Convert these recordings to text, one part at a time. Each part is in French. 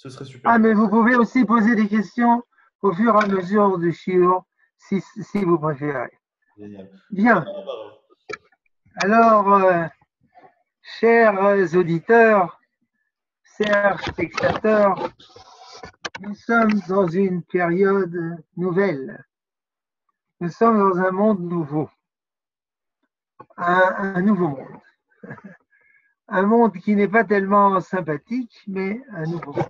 Ce serait Ah, super. mais vous pouvez aussi poser des questions au fur et à mesure du shiur, si vous préférez. Génial. Bien. Merci, Barbara. Alors, chers auditeurs, chers spectateurs, nous sommes dans une période nouvelle. Nous sommes dans un monde nouveau, un nouveau monde. Un monde qui n'est pas tellement sympathique, mais un nouveau monde.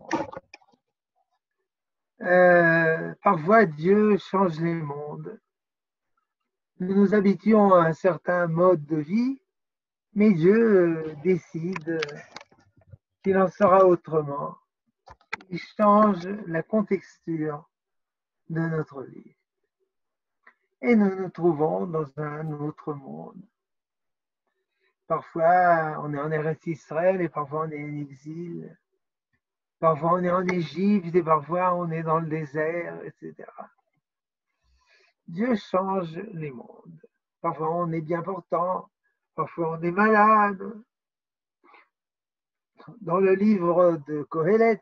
Parfois, Dieu change les mondes. Nous nous habituons à un certain mode de vie, mais Dieu décide qu'il en sera autrement. Il change la contexture de notre vie. Et nous nous trouvons dans un autre monde. Parfois, on est en Eretz Israël et parfois on est en exil. Parfois, on est en Égypte et parfois, on est dans le désert, etc. Dieu change les mondes. Parfois, on est bien portant. Parfois, on est malade. Dans le livre de Kohelet,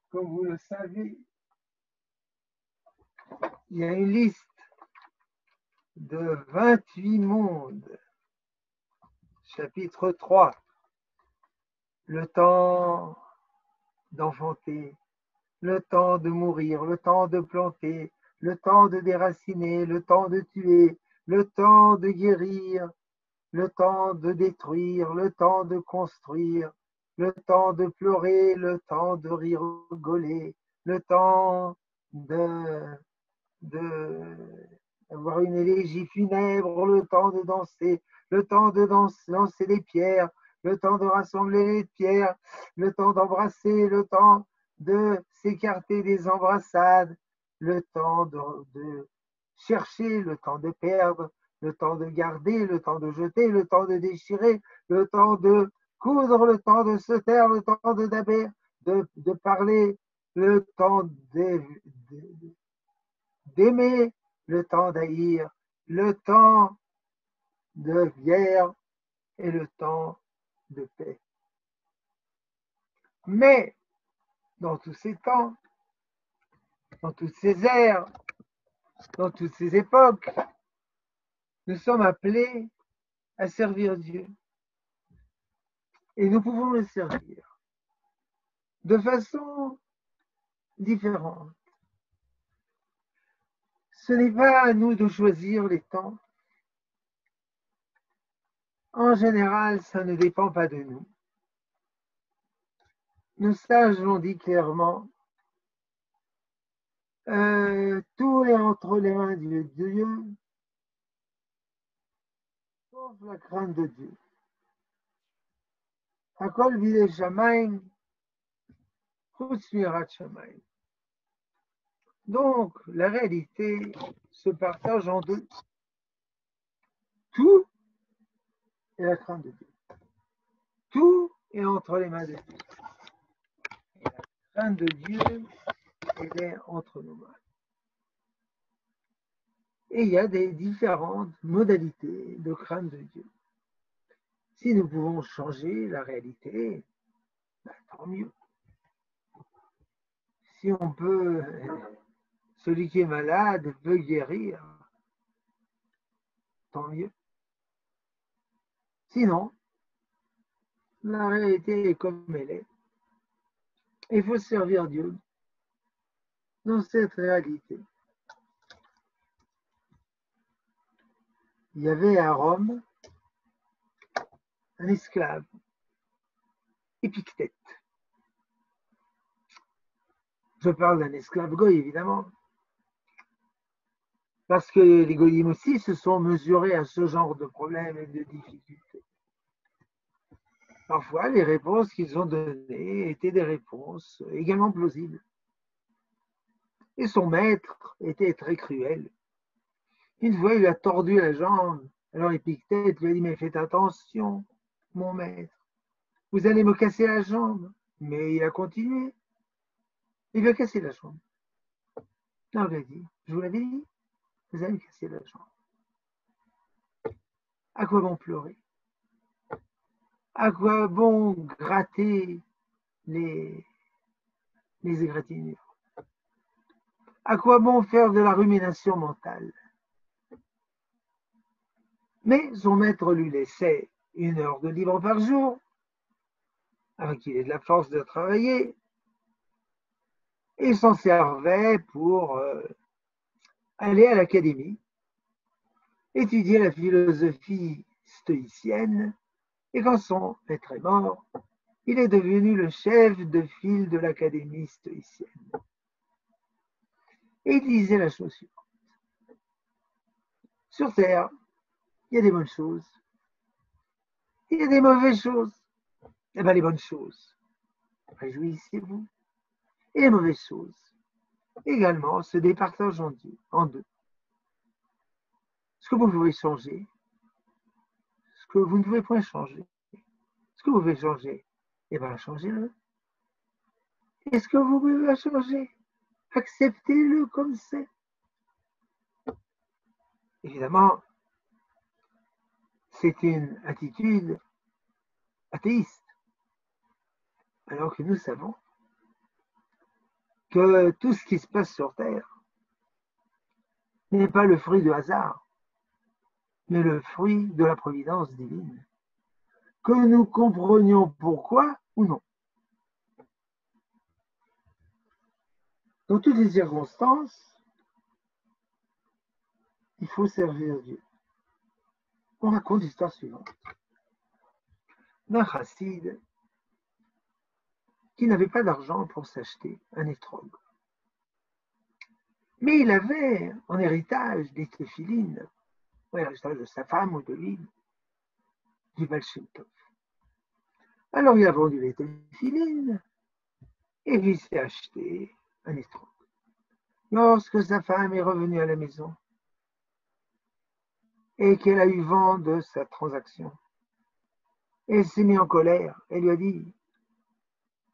comme vous le savez, il y a une liste de 28 mondes. Chapitre 3. Le temps d'enfanter, le temps de mourir, le temps de planter, le temps de déraciner, le temps de tuer, le temps de guérir, le temps de détruire, le temps de construire, le temps de pleurer, le temps de rigoler, le temps d'avoir une élégie funèbre, le temps de danser, le temps de lancer des pierres, le temps de rassembler les pierres, le temps d'embrasser, le temps de s'écarter des embrassades, le temps de chercher, le temps de perdre, le temps de garder, le temps de jeter, le temps de déchirer, le temps de coudre, le temps de se taire, le temps de parler, le temps d'aimer, le temps d'haïr, le temps de guerre et le temps de paix. Mais dans tous ces temps, dans toutes ces ères, dans toutes ces époques, nous sommes appelés à servir Dieu. Et nous pouvons le servir de façon différente. Ce n'est pas à nous de choisir les temps. En général, ça ne dépend pas de nous. Nos sages l'ont dit clairement, tout est entre les mains de Dieu, sauf la crainte de Dieu. Hakol vide shamayim, chutz mirat shamayim. Donc, la réalité se partage en deux. Tout est la crainte de Dieu. Tout est entre les mains de Dieu. Et la crainte de Dieu, elle est entre nos mains. Et il y a des différentes modalités de crainte de Dieu. Si nous pouvons changer la réalité, ben, tant mieux. Si on peut, celui qui est malade peut guérir, tant mieux. Sinon, la réalité est comme elle est. Il faut servir Dieu dans cette réalité. Il y avait à Rome un esclave, Épictète. Je parle d'un esclave goy, évidemment. Parce que les goyim aussi se sont mesurés à ce genre de problèmes et de difficultés. Parfois, les réponses qu'ils ont données étaient des réponses également plausibles. Et son maître était très cruel. Une fois, il lui a tordu la jambe. Alors Épictète lui a dit, mais faites attention, mon maître. Vous allez me casser la jambe. Mais il a continué. Il lui a cassé la jambe. Non, il a dit, je vous l'avais dit, vous allez me casser la jambe. À quoi bon pleurer? À quoi bon gratter les les égratignures. À quoi bon faire de la rumination mentale? Mais son maître lui laissait 1 heure de libre par jour, afin qu'il ait de la force de travailler, et s'en servait pour aller à l'académie, étudier la philosophie stoïcienne, et quand son maître est mort, il est devenu le chef de file de l'académie stoïcienne. Et il disait la chose suivante. Sur Terre, il y a des bonnes choses, il y a des mauvaises choses. Eh bien, les bonnes choses, réjouissez-vous. Et les mauvaises choses, également, se départagent en deux. Ce que vous pouvez changer, ce que vous ne pouvez point changer. Ce que vous pouvez changer, eh bien, changez-le. Et ce que vous pouvez changer, acceptez-le comme c'est. Évidemment, c'est une attitude athéiste, alors que nous savons que tout ce qui se passe sur Terre n'est pas le fruit du hasard, mais le fruit de la providence divine. Que nous comprenions pourquoi ou non. Dans toutes les circonstances, il faut servir Dieu. On raconte l'histoire suivante d'un chassid qui n'avait pas d'argent pour s'acheter un étrog. Mais il avait en héritage des téphilines, en héritage de sa femme ou de lui, du Baal Shem Tov. Alors il a vendu les téphilines et il s'est acheté un étrog. Lorsque sa femme est revenue à la maison et qu'elle a eu vent de sa transaction, elle s'est mise en colère. Elle lui a dit: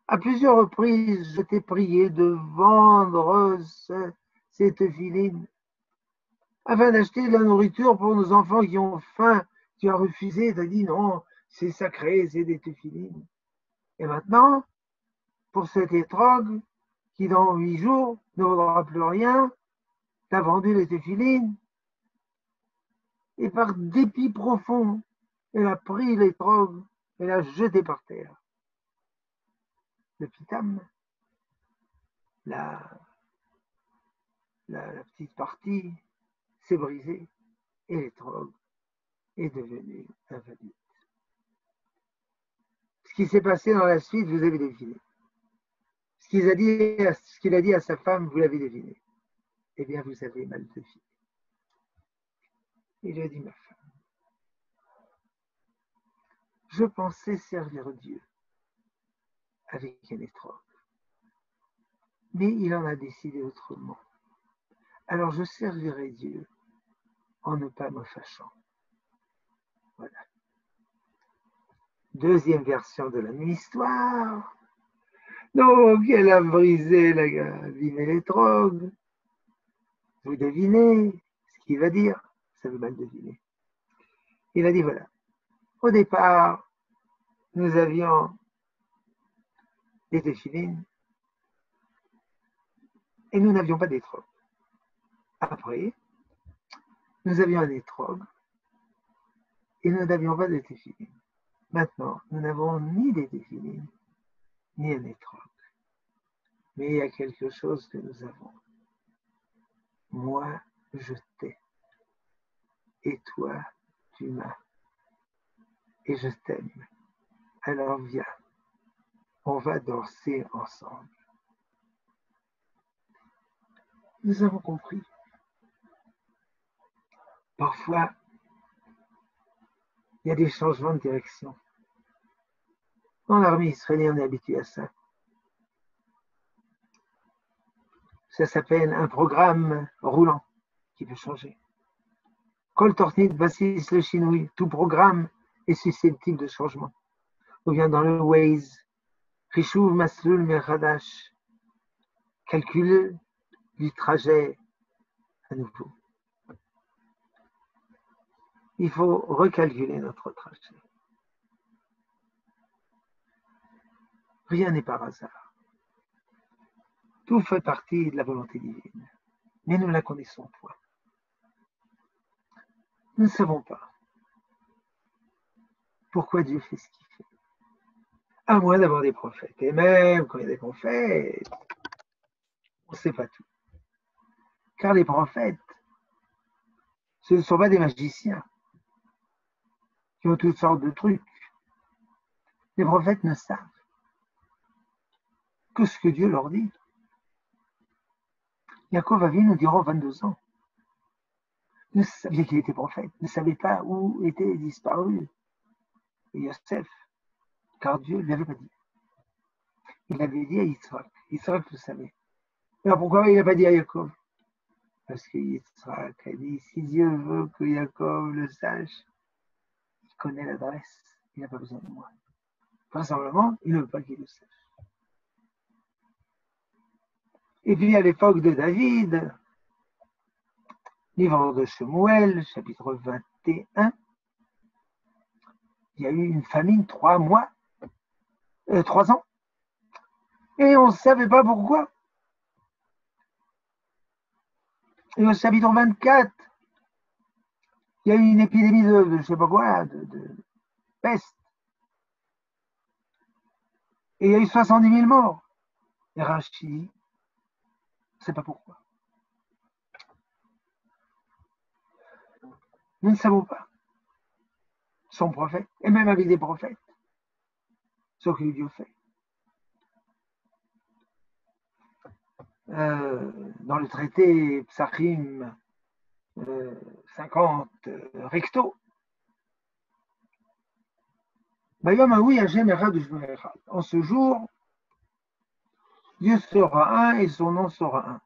à plusieurs reprises, je t'ai prié de vendre ces téphilines afin d'acheter de la nourriture pour nos enfants qui ont faim. Tu as refusé, tu as dit non, c'est sacré, c'est des téphilines. Et maintenant, pour cet étrog qui dans 8 jours ne vaudra plus rien, tu as vendu les téphilines. Et par dépit profond, elle a pris l'étrog et l'a jeté par terre. Le pitam, la petite partie, s'est brisée et l'étrog est devenu invalide. Ce qui s'est passé dans la suite, vous avez deviné. Ce qu'il a dit à sa femme, vous l'avez deviné. Eh bien, vous avez mal deviné. Il a dit: ma femme, je pensais servir Dieu avec un étrog, mais il en a décidé autrement. Alors je servirai Dieu en ne pas me fâchant. Voilà. Deuxième version de la même histoire. Donc, elle a brisé, abîmé l'étrog. Vous devinez ce qu'il va dire? Ça veut mal deviner. Il a dit: voilà, au départ, nous avions des téphilines et nous n'avions pas d'étrog. Après, nous avions un étrog et nous n'avions pas de téphilines. Maintenant, nous n'avons ni des téphilines ni un étrog. Mais il y a quelque chose que nous avons. Moi, je t'ai. Et toi, tu m'as. Et je t'aime. Alors viens, on va danser ensemble. Nous avons compris. Parfois, il y a des changements de direction. Dans l'armée israélienne, on est habitué à ça. Ça s'appelle un programme roulant qui peut changer. Kol tornit basis le shinui, tout programme est susceptible de changement. Ou bien dans le Waze, Rishuv Maslul Merhadash, calcul du trajet à nouveau. Il faut recalculer notre trajet. Rien n'est par hasard. Tout fait partie de la volonté divine, mais nous ne la connaissons point. Nous ne savons pas pourquoi Dieu fait ce qu'il fait, à moins d'avoir des prophètes. Et même quand il y a des prophètes, on ne sait pas tout. Car les prophètes, ce ne sont pas des magiciens qui ont toutes sortes de trucs. Les prophètes ne savent que ce que Dieu leur dit. Yaakov Avinu nous dira 22 ans. Ne savait qu'il était prophète, ne savait pas où était disparu Yosef, car Dieu ne lui avait pas dit. Il avait dit à Yitzhak. Yitzhak le savait. Alors pourquoi il n'a pas dit à Yaakov? Parce que Yitzhak a dit, si Dieu veut que Yaakov le sache, il connaît l'adresse, il n'a pas besoin de moi. Vraisemblablement, il ne veut pas qu'il le sache. Et puis à l'époque de David, livre de Shemuel, chapitre 21, il y a eu une famine 3 mois, 3 ans, et on ne savait pas pourquoi. Et au chapitre 24, il y a eu une épidémie de je ne sais pas quoi, de peste. Et il y a eu 70 000 morts. Et Rachid, on ne sait pas pourquoi. Nous ne savons pas. Son prophète, et même avec des prophètes, ce que Dieu fait. Dans le traité Psachim 50 recto, en ce jour, Dieu sera un et son nom sera un.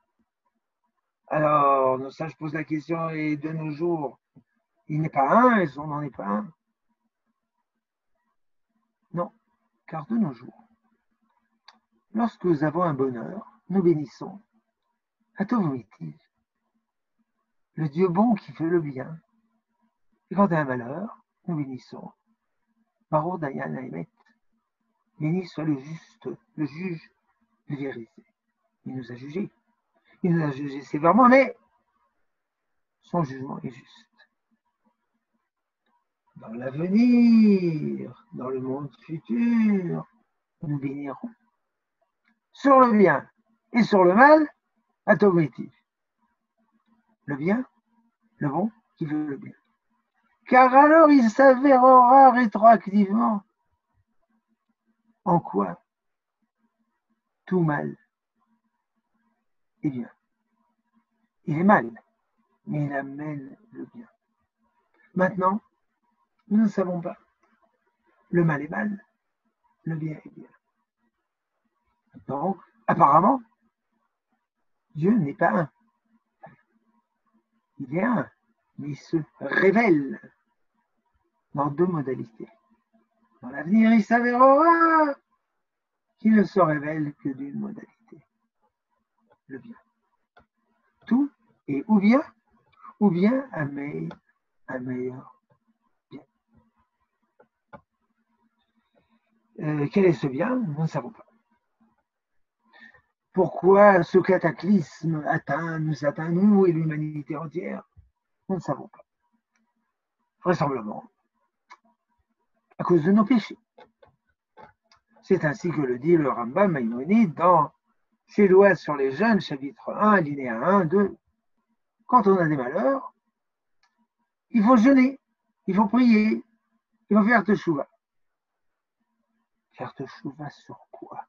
Alors, nos sages posent la question, et de nos jours, il n'est pas un et son nom n'est pas un? Non, car de nos jours, lorsque nous avons un bonheur, nous bénissons Atovomitiv, le Dieu bon qui fait le bien. Et quand il y a un malheur, nous bénissons Baruch Dayan Haemet, béni soit le juste, le juge de vérité. Il nous a jugés. Il nous a jugés sévèrement, mais son jugement est juste. Dans l'avenir, dans le monde futur, nous bénirons. Sur le bien et sur le mal, atomitif. Le bien, le bon, qui veut le bien. Car alors il s'avérera rétroactivement en quoi tout mal est bien. Il est mal, mais il amène le bien. Maintenant, nous ne savons pas. Le mal est mal, le bien est bien. Donc, apparemment, Dieu n'est pas un. Il est un, mais il se révèle dans 2 modalités. Dans l'avenir, il s'avérera qu'il ne se révèle que d'une modalité, le bien. Tout est ou bien un meilleur bien. Quel est ce bien? Nous ne savons pas. Pourquoi ce cataclysme nous atteint, nous et l'humanité entière? Nous ne savons pas. Vraisemblablement, à cause de nos péchés. C'est ainsi que le dit le Rambam Maïmonide dans ses lois sur les jeûnes, chapitre 1, alinéa 1, 2. Quand on a des malheurs, il faut jeûner, il faut prier, il faut faire teshuva. Faire teshuva sur quoi?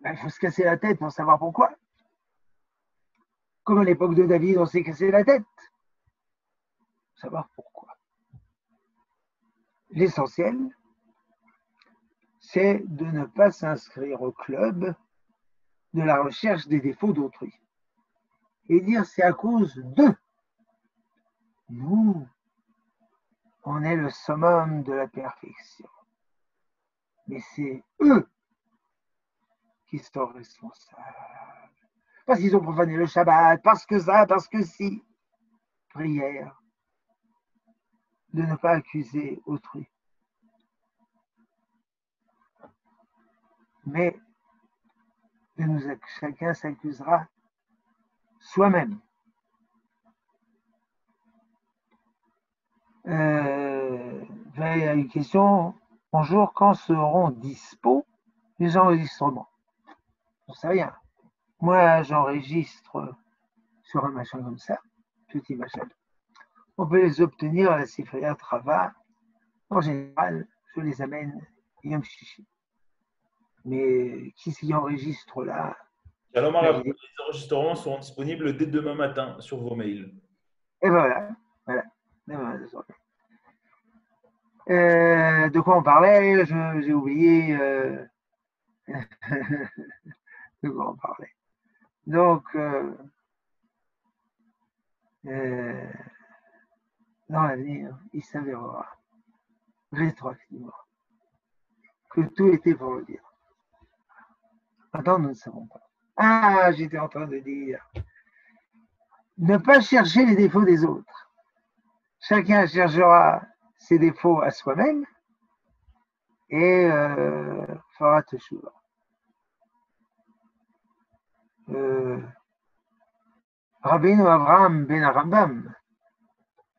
Il faut se casser la tête pour savoir pourquoi. Comme à l'époque de David, on s'est cassé la tête. Pour savoir pourquoi. L'essentiel, c'est de ne pas s'inscrire au club de la recherche des défauts d'autrui. Et dire c'est à cause d'eux. Nous, on est le summum de la perfection. Mais c'est eux qui sont responsables. Parce qu'ils ont profané le Shabbat, parce que ça, parce que si. Prière de ne pas accuser autrui. mais chacun s'accusera soi-même. Il y a une question. Bonjour, quand seront dispo les enregistrements? Je ne sais rien. Moi, j'enregistre sur un machin comme ça, petit machin. On peut les obtenir à la Sifria Trava. En général, je les amène Yom Shishi. Mais qui s'y enregistre là? Shalom Arav, les enregistrements seront disponibles dès demain matin sur vos mails. Et voilà. De quoi on parlait? J'ai oublié de quoi on parlait. Donc, dans l'avenir, il s'avérera rétroactivement que tout était pour le dire. Maintenant, nous ne savons pas. Ah, j'étais en train de dire, ne pas chercher les défauts des autres. Chacun cherchera ses défauts à soi-même et fera teshuva. Rabbeinu Avraham ben Arambam,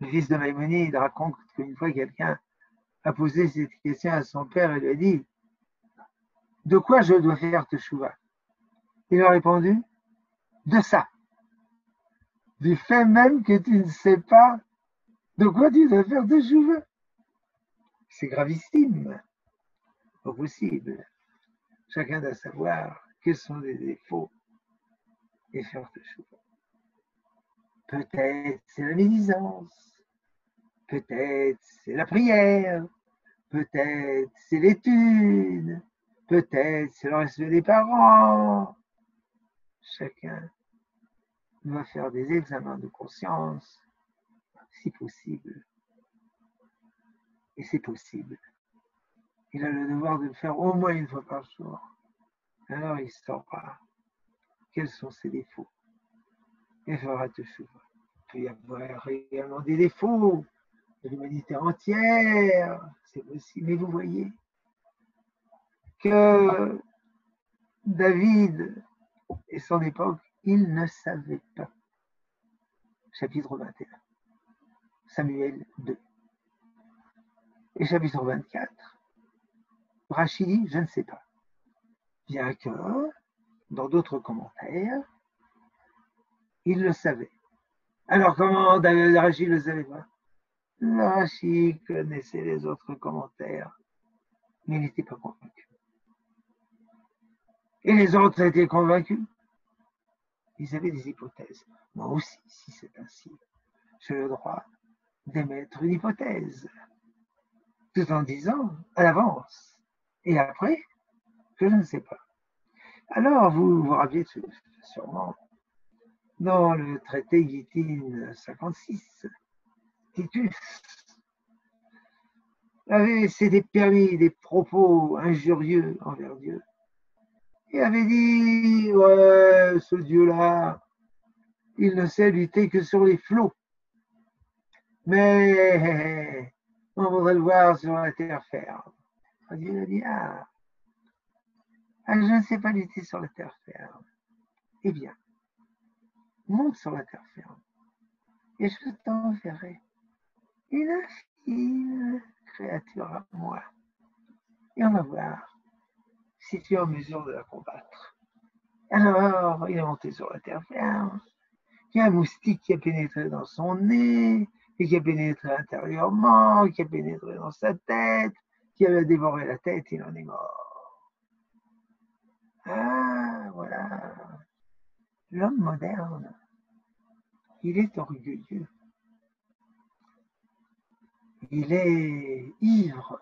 le fils de Maïmonide, raconte qu'une fois quelqu'un a posé cette question à son père et lui a dit « De quoi je dois faire teshuva ?» Il a répondu « De ça. Du fait même que tu ne sais pas de quoi tu dois faire teshuva. » C'est gravissime, pas possible. Chacun doit savoir quels sont les défauts et faire teshuva. Peut-être c'est la médisance, peut-être c'est la prière, peut-être c'est l'étude, peut-être c'est le respect des parents. Chacun doit faire des examens de conscience, si possible. Et c'est possible. Il a le devoir de le faire au moins une fois par jour. Alors il saura quels sont ses défauts. Et fera teshuva. Il peut y avoir également des défauts de l'humanité entière, c'est possible. Mais vous voyez que David et son époque, ils ne savaient pas. Chapitre 21, Samuel 2. Et chapitre 24, Rachid dit, je ne sais pas. Bien que, dans d'autres commentaires, il le savait. Alors comment Rachid ne le savait pas? Rachid connaissait les autres commentaires, mais il n'était pas convaincu. Et les autres étaient convaincus. Ils avaient des hypothèses. Moi aussi, si c'est ainsi, j'ai le droit d'émettre une hypothèse, tout en disant à l'avance et après que je ne sais pas. Alors, vous vous rappelez sûrement, dans le traité Gittin 56, Titus avait s'était permis des propos injurieux envers Dieu. Il avait dit, ouais, ce Dieu-là, il ne sait lutter que sur les flots. Mais on voudrait le voir sur la terre ferme. Dieu a dit, je ne sais pas lutter sur la terre ferme. Eh bien, monte sur la terre ferme et je t'enverrai une infime créature à moi. Et on va voir si tu es en mesure de la combattre. Alors, il est monté sur la terre ferme. Il y a un moustique qui a pénétré dans son nez, et qui a pénétré intérieurement, qui a pénétré dans sa tête, qui a dévoré la tête, il en est mort. Ah, voilà. L'homme moderne, il est orgueilleux. Il est ivre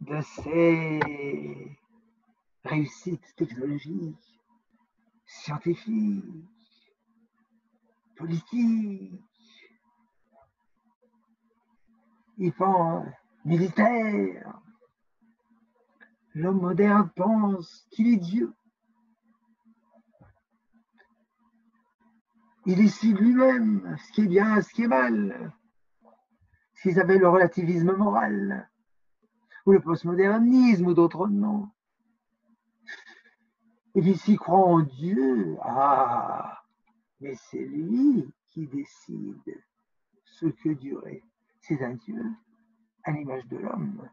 de ses réussites technologiques, scientifiques, politiques. Il pense militaire. L'homme moderne pense qu'il est Dieu. Il décide lui-même ce qui est bien, ce qui est mal. Ce qu'ils appellent le relativisme moral, ou le postmodernisme, ou d'autres noms. Et puis s'il croit en Dieu, ah, mais c'est lui qui décide ce que Dieu est. C'est un Dieu à l'image de l'homme.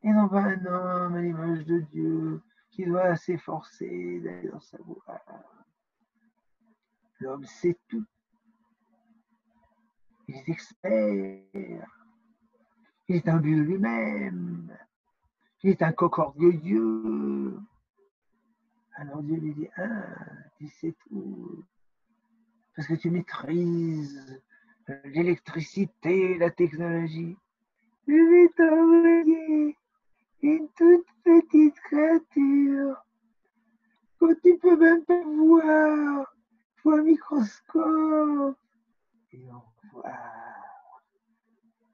Et non pas un homme à l'image de Dieu qui doit s'efforcer d'aller dans sa voie. L'homme sait tout. Il est expert. Il est imbu de lui-même. Il est un coq orgueilleux. Alors Dieu lui dit, tu sais tout. Parce que tu maîtrises l'électricité, la technologie. Je vais t'envoyer une toute petite créature que tu peux même pas voir. Faut un microscope. Et on voit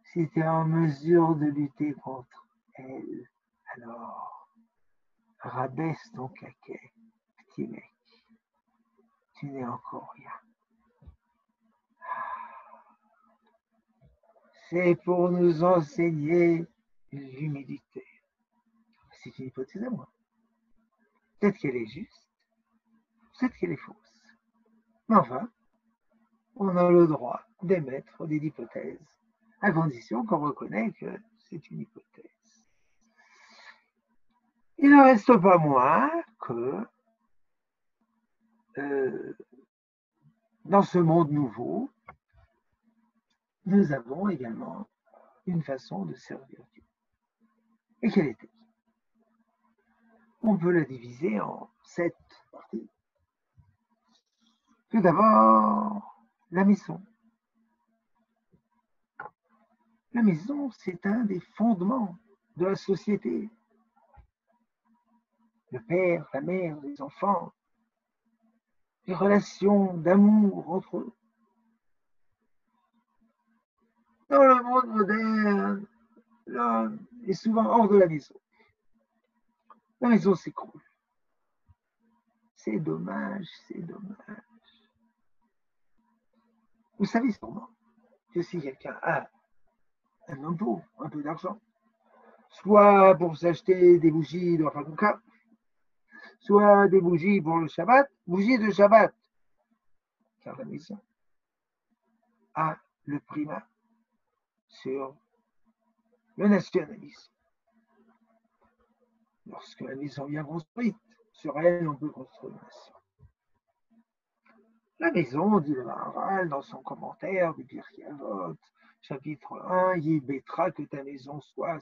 si tu es en mesure de lutter contre elle. Alors, rabaisse ton caquet, petit mec. Tu n'es encore rien. C'est pour nous enseigner l'humilité. C'est une hypothèse à moi. Peut-être qu'elle est juste, peut-être qu'elle est fausse. Mais enfin, on a le droit d'émettre des hypothèses, à condition qu'on reconnaît que c'est une hypothèse. Il ne reste pas moins que dans ce monde nouveau, nous avons également une façon de servir Dieu. Et quelle était-elle? On peut la diviser en 7 parties. Tout d'abord, la maison. La maison, c'est un des fondements de la société. Le père, la mère, les enfants, les relations d'amour entre eux. Dans le monde moderne, l'homme est souvent hors de la maison. La maison s'écroule. C'est dommage, c'est dommage. Vous savez sûrement que si quelqu'un a un impôt, un peu d'argent, soit pour s'acheter des bougies de Hanouka, soit des bougies pour le Shabbat, bougies de Shabbat, car la maison a le primat sur le nationalisme. Lorsque la maison est bien construite, sur elle, on peut construire une nation. La maison, dit le Maharal dans son commentaire du Pirkei Avot, chapitre 1, Yibétra, que ta maison soit,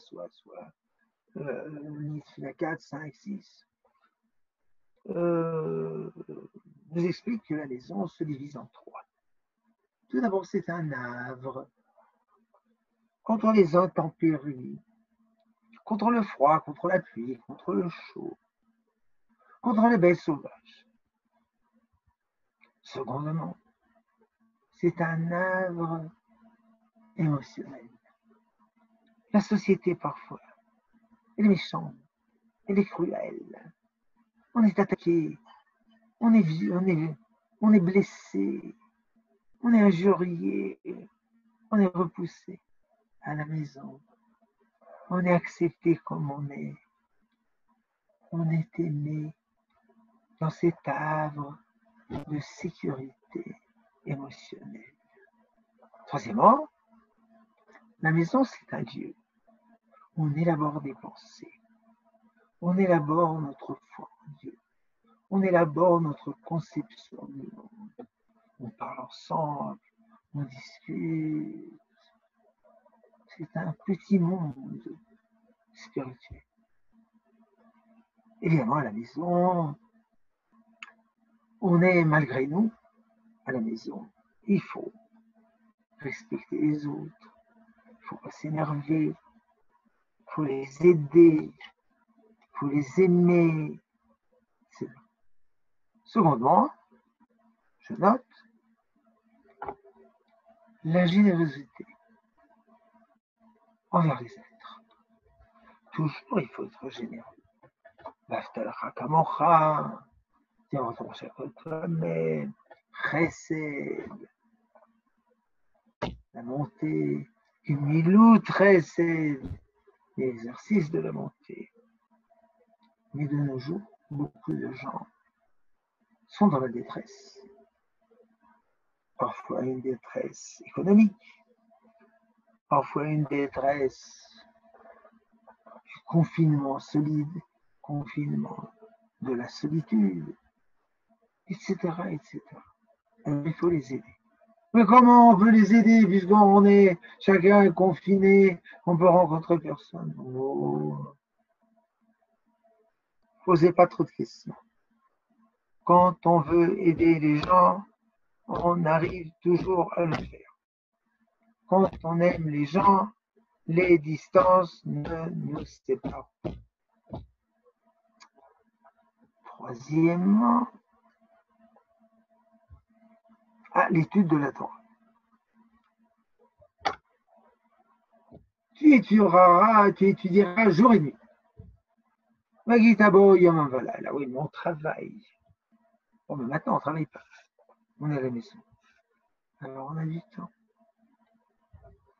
Nitfila 4, 5, 6, nous explique que la maison se divise en 3. Tout d'abord, c'est un havre contre les intempéries, contre le froid, contre la pluie, contre le chaud, contre les bêtes sauvages. Secondement, c'est un havre émotionnel. La société, parfois, elle est méchante, elle est cruelle. On est attaqué, on est blessé, on est injurié, on est repoussé à la maison. On est accepté comme on est. On est aimé dans cet havre de sécurité émotionnelle. Troisièmement, la maison, c'est un lieu. On élabore des pensées. On élabore notre foi en Dieu. On élabore notre conception du monde. On parle ensemble, on discute. C'est un petit monde spirituel. Évidemment, à la maison, on est malgré nous à la maison. Il faut respecter les autres, il ne faut pas s'énerver, il faut les aider, il faut les aimer. C'est vrai. Secondement, je note la générosité envers les êtres. Toujours, il faut être généreux. Tiens votre prochain toi-même, chesed, la montée, humilut chesed, l'exercice de la montée. Mais de nos jours, beaucoup de gens sont dans la détresse. Parfois une détresse économique, parfois une détresse du confinement solide, confinement de la solitude, etc., etc. Alors, il faut les aider. Mais comment on peut les aider puisqu'on est chacun confiné, on peut rencontrer personne? Oh. Posez pas trop de questions. Quand on veut aider les gens, on arrive toujours à le faire. Quand on aime les gens, les distances ne nous séparent pas. Troisièmement, l'étude de la Torah. Tu étudieras jour et nuit. Magitabo Yom Valala. Oui, mais on travaille. Bon, mais maintenant, on ne travaille pas. On est à la maison. Alors, on a du temps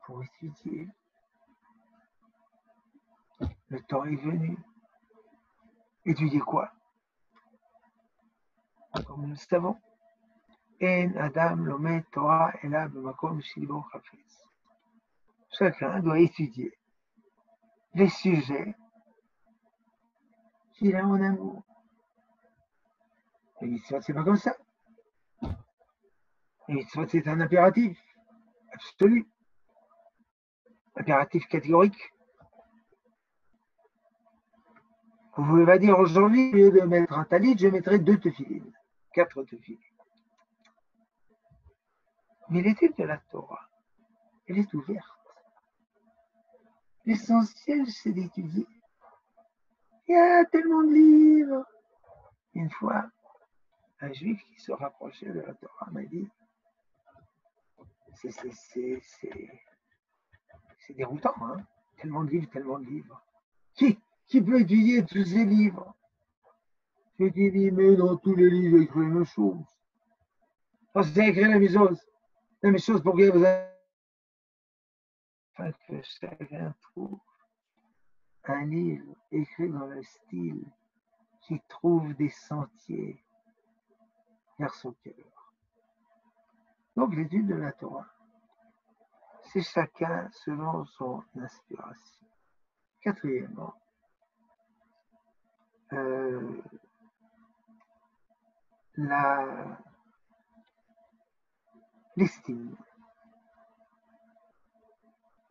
pour étudier. Le temps est venu. Étudier quoi? Comme nous le savons. En Adam Lomet Torah Elab Makom Shilibo Chafetz. Chacun doit étudier les sujets qu'il a en amour. Les mitzvot, c'est pas comme ça. Les mitzvot, c'est un impératif absolu. Impératif catégorique. Vous pouvez pas dire aujourd'hui, au lieu de mettre un talit, je mettrai 2 tefilines, 4 tefilines. Mais l'étude de la Torah, elle est ouverte. L'essentiel, c'est d'étudier. Il y a tellement de livres. Une fois, un juif qui se rapprochait de la Torah m'a dit, c'est déroutant, hein? Tellement de livres, tellement de livres. Qui peut étudier tous ces livres? Je dis, mais dans tous les livres, il y a écrit la même chose. Parce que c'est écrit la même chose pour que vous avez... Afin que chacun trouve un livre écrit dans le style qui trouve des sentiers vers son cœur. Donc l'étude de la Torah, c'est chacun selon son inspiration. Quatrièmement, l'estime.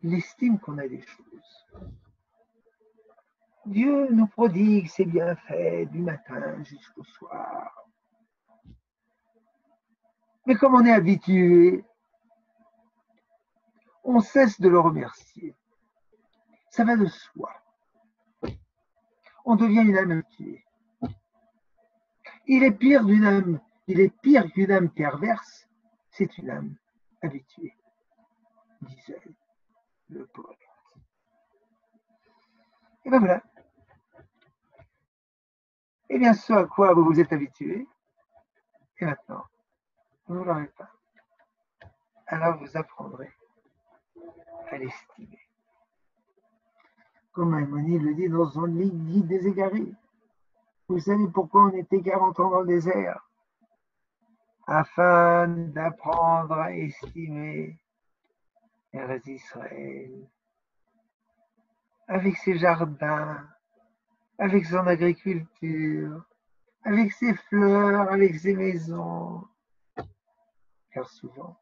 L'estime qu'on a des choses. Dieu nous prodigue ses bienfaits du matin jusqu'au soir. Mais comme on est habitué, on cesse de le remercier. Ça va de soi. On devient une âme habituée. Il est pire qu'une âme perverse, c'est une âme habituée, disait le poète. Et bien voilà. Eh bien, ce à quoi vous vous êtes habitué, et maintenant, vous ne l'aurez pas. Alors vous apprendrez à l'estimer. Comme Maïmonide le dit dans son livre Guide des égarés. Vous savez pourquoi on était 40 ans dans le désert? Afin d'apprendre à estimer Eretz Israël, avec ses jardins, avec son agriculture, avec ses fleurs, avec ses maisons. Car souvent,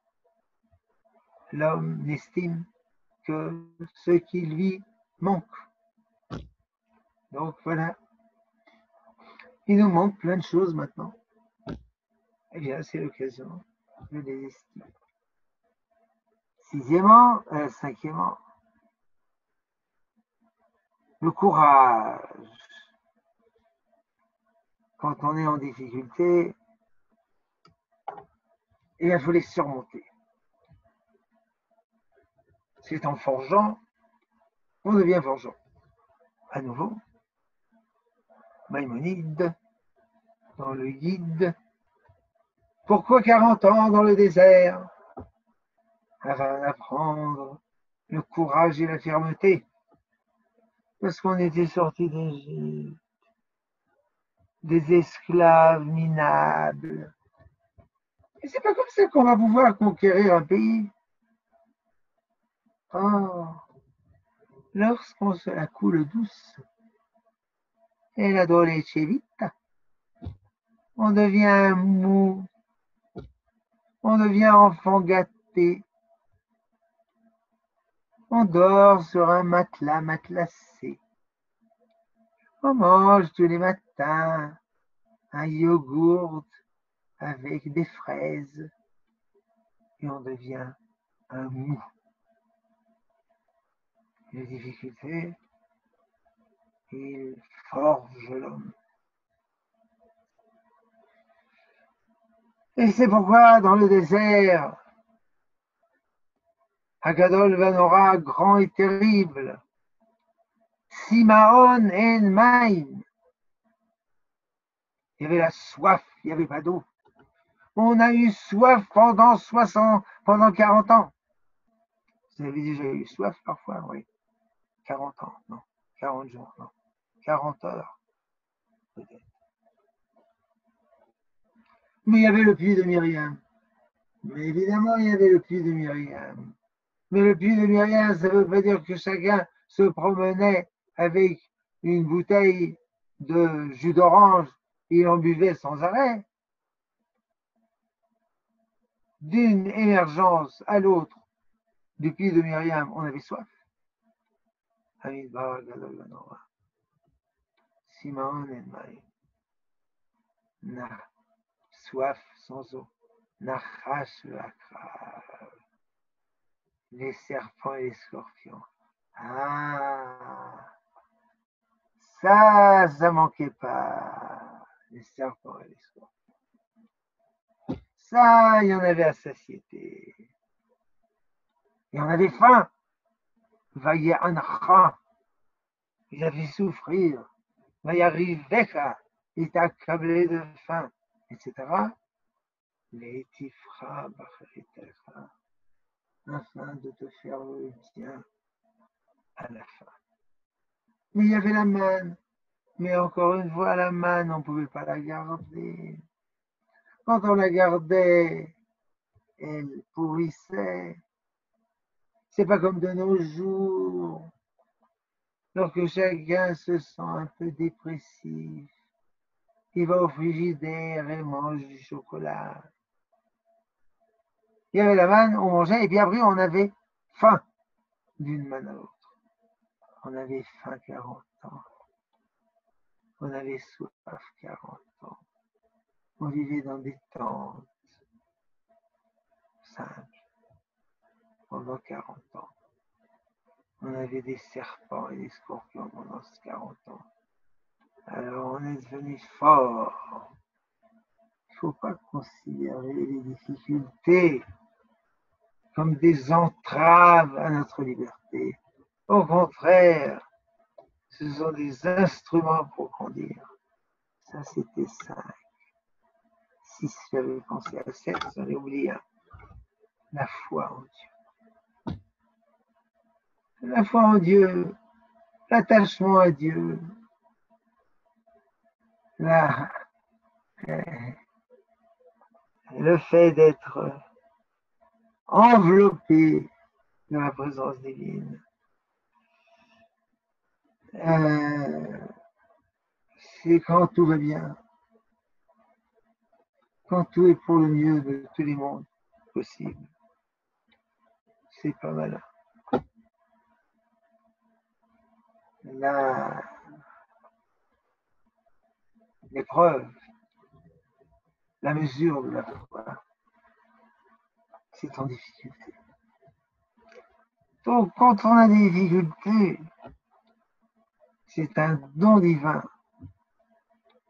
l'homme n'estime que ce qui lui manque. Donc voilà, il nous manque plein de choses maintenant. Eh bien, c'est l'occasion de les estimer. Cinquièmement, le courage. Quand on est en difficulté, eh bien, il faut les surmonter. C'est en forgeant qu'on devient forgeant. À nouveau, Maïmonide, dans le guide, pourquoi 40 ans dans le désert? Afin d'apprendre le courage et la fermeté. Parce qu'on était sorti d'Égypte. des esclaves minables. Et c'est pas comme ça qu'on va pouvoir conquérir un pays. Oh, lorsqu'on se la coule douce, et la dolce vita, on devient mou, on devient enfant gâté, on dort sur un matelas matelassé, on mange tous les matins un yogourt avec des fraises et on devient un mou. Les difficultés, ils forgent l'homme. Et c'est pourquoi dans le désert, Hagadol Vanora, grand et terrible, Simaon en Maïm, il y avait la soif, il n'y avait pas d'eau. On a eu soif pendant 40 ans. Vous avez déjà eu soif parfois? Oui. 40 ans, non. 40 jours, non. 40 heures, peut-être. Mais il y avait le puits de Myriam. Mais évidemment, il y avait le puits de Myriam. Mais le puits de Myriam, ça ne veut pas dire que chacun se promenait avec une bouteille de jus d'orange et en buvait sans arrêt. D'une émergence à l'autre du puits de Myriam, on avait soif. Simon et Maï. Soif sans eau. Nachash les serpents et les scorpions. Ah, ça manquait pas. Les serpents et les scorpions. Ça, il y en avait à satiété. Et on avait faim. Vaillé Ancha. Il avait souffrir. Vaillé Riveka. Il était accablé de faim, etc. Les tifra bacharitecha. Afin de te faire le bien à la fin. Mais il y avait la manne. Mais encore une fois, la manne, on ne pouvait pas la garder. Quand on la gardait, elle pourrissait. C'est pas comme de nos jours, lorsque chacun se sent un peu dépressif, il va au frigidaire et mange du chocolat. Il y avait la manne, on mangeait, et puis après on avait faim d'une manne à l'autre. On avait faim 40 ans. On avait soif 40 ans. On vivait dans des tentes simples pendant 40 ans. On avait des serpents et des scorpions pendant 40 ans. Alors on est devenu fort. Il ne faut pas considérer les difficultés comme des entraves à notre liberté. Au contraire, ce sont des instruments pour grandir. Ça, c'était 5. 6, j'avais pensé à 7, j'en ai oublié un. La foi en Dieu. La foi en Dieu, l'attachement à Dieu, le fait d'être enveloppé de la présence divine. C'est quand tout va bien, quand tout est pour le mieux de tous les mondes possibles. C'est pas mal. L'épreuve, la mesure de la foi, c'est en difficulté. Donc, quand on a des difficultés, c'est un don divin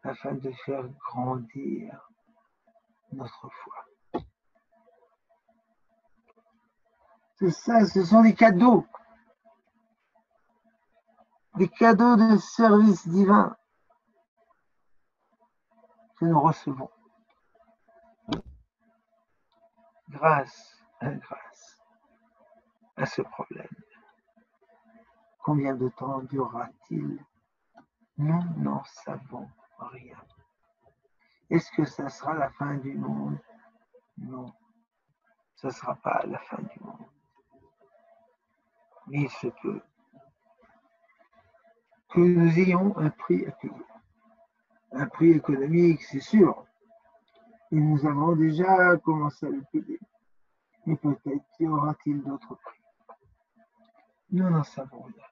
afin de faire grandir notre foi. C'est ça, ce sont des cadeaux de service divin que nous recevons grâce à ce problème. Combien de temps durera-t-il? Nous n'en savons rien. Est-ce que ça sera la fin du monde? Non, ça ne sera pas la fin du monde. Mais il se peut que nous ayons un prix à payer. Un prix économique, c'est sûr. Et nous avons déjà commencé à le payer. Mais peut-être y aura-t-il d'autres prix. Nous n'en savons rien.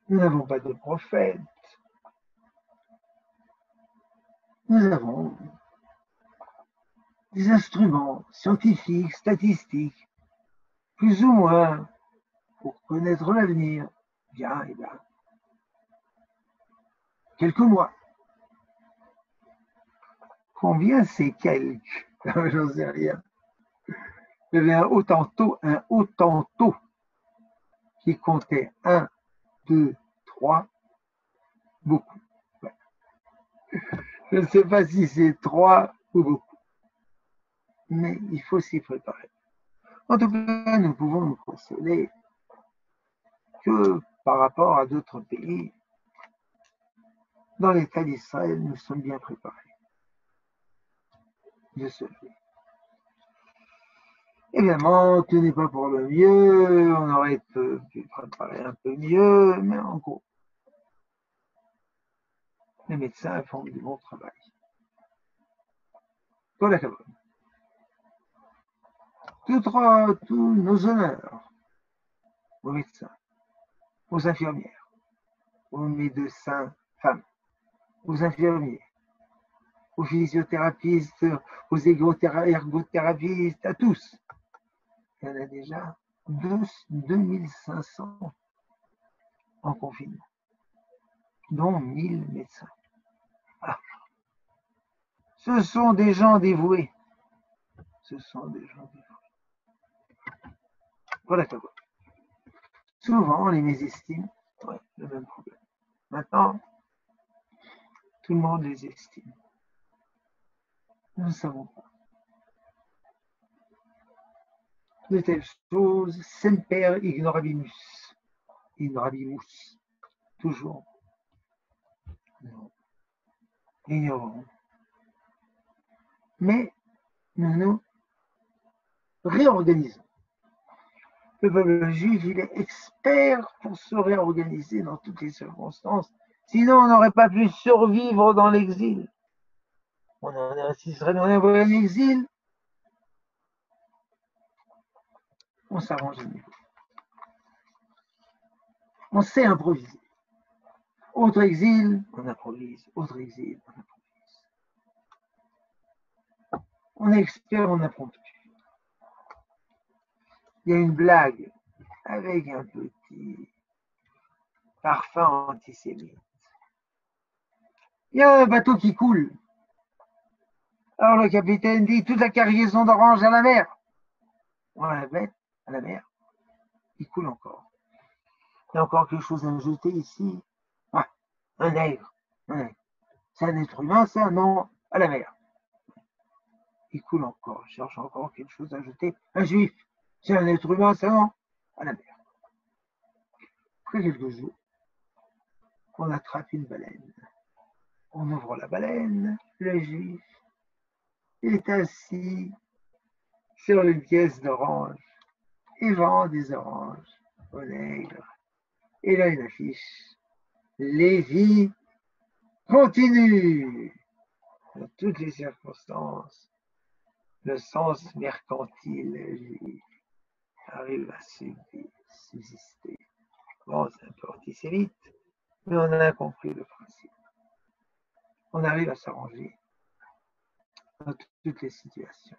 Nous n'avons pas de prophète. Nous avons des instruments scientifiques, statistiques, plus ou moins, pour connaître l'avenir. Bien, et bien, quelques mois. Combien c'est quelques? J'en sais rien. Il y avait un Hottentot qui comptait 1, 2, 3, beaucoup. Ouais. Je ne sais pas si c'est 3 ou beaucoup, mais il faut s'y préparer. En tout cas, nous pouvons nous consoler que par rapport à d'autres pays, dans l'État d'Israël, nous sommes bien préparés. De ce fait. Évidemment, tout n'est pas pour le mieux, on aurait pu préparer un peu mieux, mais en gros, les médecins font du bon travail. Tout tous nos honneurs aux médecins, aux infirmières, aux médecins femmes, aux infirmiers, aux physiothérapeutes, aux ergothérapeutes, à tous. Il y en a déjà 2500 en confinement, dont 1000 médecins. Ah. Ce sont des gens dévoués. Ce sont des gens dévoués. Voilà. Souvent, on les mésestime. Ouais, le même problème. Maintenant, tout le monde les estime. Nous ne savons pas. De telles choses, semper ignorabimus. Ignorabimus. Toujours. Nous ignorons. Mais nous nous réorganisons. Le peuple juif, il est expert pour se réorganiser dans toutes les circonstances. Sinon, on n'aurait pas pu survivre dans l'exil. On serait dans un exil. On s'arrange à nouveau. On sait improviser. Autre exil, on improvise. Autre exil, on improvise. On est expert en impromptu. Il y a une blague avec un petit parfum antisémite. Il y a un bateau qui coule. Alors le capitaine dit, toute la cargaison d'orange à la mer. On la bête à la mer. Il coule encore. Il y a encore quelque chose à jeter ici. Ah, un nègre. C'est un être humain, ça? Non, à la mer. Il coule encore. Il cherche encore quelque chose à jeter. Un juif. C'est un être humain, ça? Non, à la mer. Après quelques jours, on attrape une baleine. On ouvre la baleine. Le juif est assis sur une pièce d'orange. Il vend des oranges au nègre. Et là, une affiche. Lévi continue. Dans toutes les circonstances, le sens mercantile juif arrive à subsister. Bon, c'est un peu antisémite, mais on a compris le principe. On arrive à s'arranger dans toutes les situations.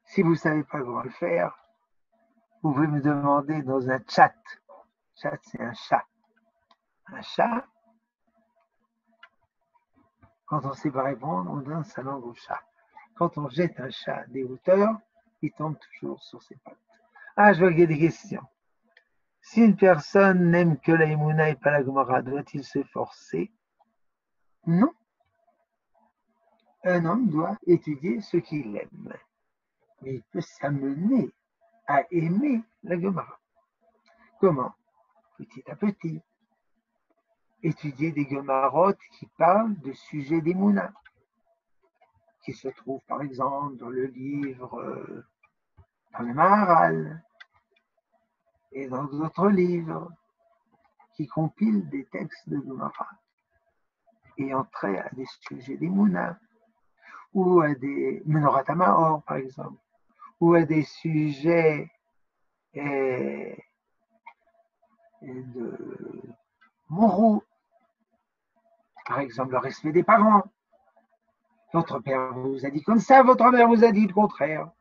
Si vous ne savez pas comment le faire, vous pouvez me demander dans un chat. Chat, c'est un chat. Un chat, quand on ne sait pas répondre, on donne sa langue au chat. Quand on jette un chat des hauteurs, il tombe toujours sur ses pattes. Ah, je vois qu'il y a des questions. Si une personne n'aime que la Emouna et pas la Gemara, doit-il se forcer? Non. Un homme doit étudier ce qu'il aime. Mais il peut s'amener à aimer la Gemara. Comment? Petit à petit. étudier des Gemarotes qui parlent de sujets d'Emouna, qui se trouvent par exemple dans le livre, dans le Maharal et dans d'autres livres qui compilent des textes de Gemara ayant trait à des sujets d'Emouna ou à des Menorat Maor par exemple, ou à des sujets de moraux, par exemple le respect des parents. Votre père vous a dit comme ça, votre mère vous a dit le contraire.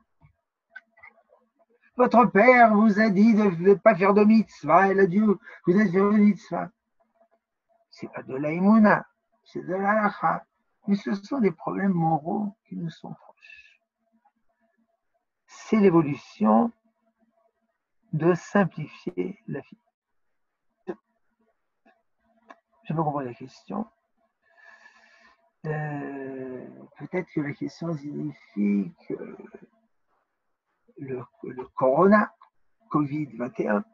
Votre père vous a dit de ne pas faire de mitzvah, et là Dieu vous a fait de mitzvah. C'est pas de l'aïmouna, c'est de l'alacha. Mais ce sont des problèmes moraux qui nous sont proches. C'est l'évolution de simplifier la vie. Je me comprends la question. Peut-être que la question signifie que le corona, Covid-21,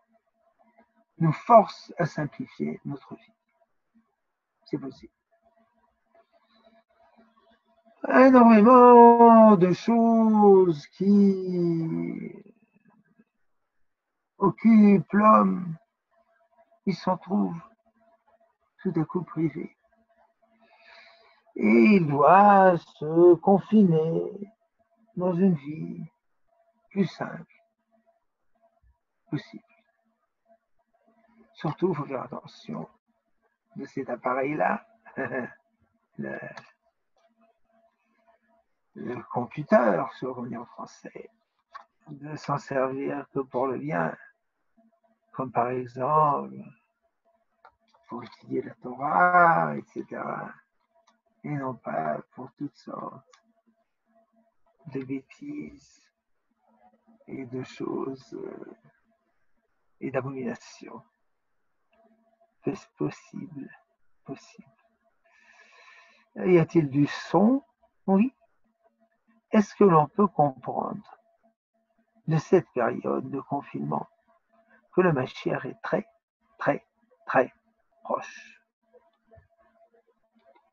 nous force à simplifier notre vie. C'est possible. Énormément de choses qui occupent l'homme, il s'en trouve tout à coup privé. Et il doit se confiner dans une vie plus simple possible. Surtout, il faut faire attention de cet appareil-là, le computer, si on dit en français, de s'en servir que pour le bien, comme par exemple pour étudier la Torah, etc. Et non pas pour toutes sortes de bêtises et de choses et d'abominations. Est-ce possible? Possible. Y a-t-il du son? Oui. Est-ce que l'on peut comprendre de cette période de confinement que le Mashiach est très, très, très proche?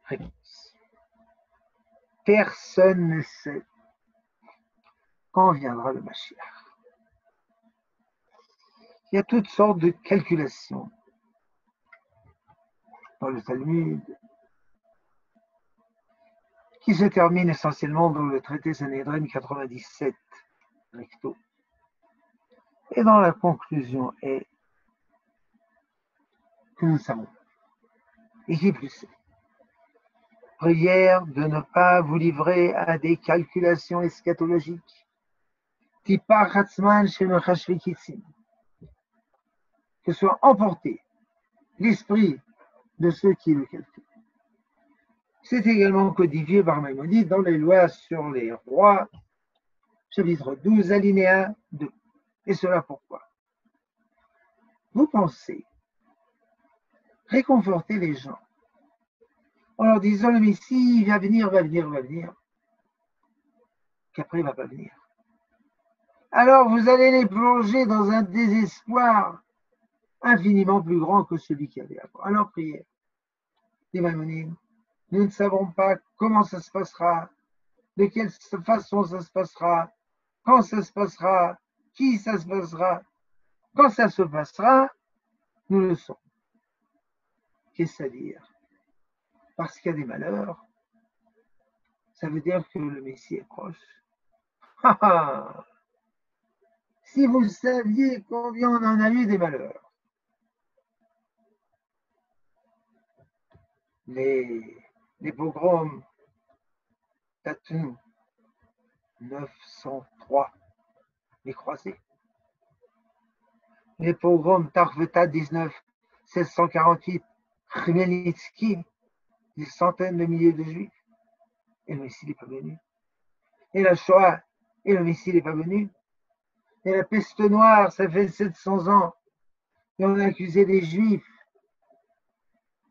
Réponse. Personne ne sait quand viendra le Mashiach. Il y a toutes sortes de calculations dans le Talmud qui se terminent essentiellement dans le traité Sanhédrin 97 recto. Et dans la conclusion est que nous savons, et qui plus est, prière de ne pas vous livrer à des calculations eschatologiques, que soit emporté l'esprit de ceux qui le calculent. C'est également codifié par Maïmonide dans les lois sur les rois, chapitre 12, alinéa 2. Et cela pourquoi? Vous pensez réconforter les gens en leur disant le Messie va venir, qu'après il ne va pas venir. Alors vous allez les plonger dans un désespoir infiniment plus grand que celui qu'il y avait avant. Alors prière. Dit Maïmonide, nous ne savons pas comment ça se passera, de quelle façon ça se passera, quand ça se passera, qui ça se passera. Quand ça se passera, nous le saurons. Qu'est-ce à dire? Parce qu'il y a des malheurs, ça veut dire que le Messie est proche. Si vous saviez combien on en a eu des malheurs. Les pogroms Tatou 903, les croisés. Les pogroms Tarveta 19, 1648, Khmelnytsky, des centaines de milliers de juifs. Et le Messie n'est pas venu. Et la Shoah, et le Messie n'est pas venu. Et la peste noire, ça fait 700 ans. Et on a accusé des juifs.